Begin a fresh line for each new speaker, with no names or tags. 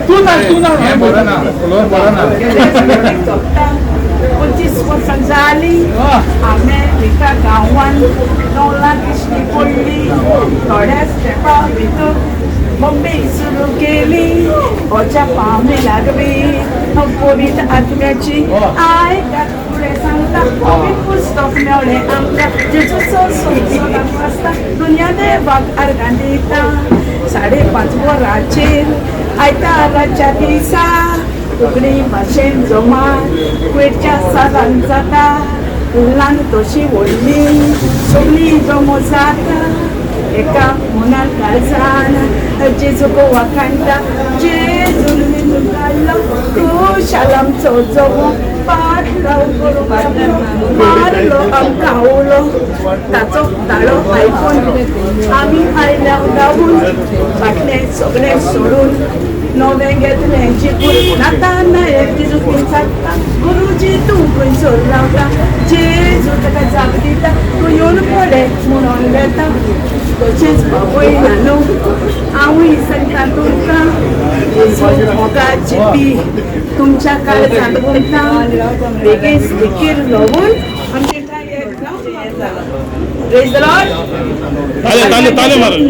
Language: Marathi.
तू ना
बोला ना
25 वर्सां जाली अमेरिका गांवान 9 लाख इश्टी पडली थोड्या स्टेपा भितर बॉम्बे सुरू केली वच्या पावणे लागली कोविड आत्म्याची आयकात फुडें सांगता कोविड पुस्तक मेवलें आमकां जेजूचो संवसाराक वाचता दुनिया देवाक आर्गां दिता 5:30 वरांचेर आयताराच्या दिसा कोंकणी भाशेन जमात कुयरच्या सालान जाता ल्हान तशी व्हडली सगळीं जमो जाता एका मनार काळजान जेजूक वाखाणटा जेजून मेळून काडलो खुशाल आमचो जगो पाटलो मारलो आमकां आवलो ताचो दाळो आयकून आमी आयल्या धांवून फाटलें सगळें सोडून नवें घेतलें जिपून नातानाळेक जेजून सांगता गुरुजी तूं खंयसर रावता जेजू ताका जाप दिता तूं येवन पडे म्हणून घेता तशेंच पळयना न्हू हांवूय सांगता तुमकां जेजू मोगाची पी तुमच्या काळजांत गुंता बेगीन स्टिकीर लावून आमचे काय प्रेज द लॉर्ड.
ताले मारा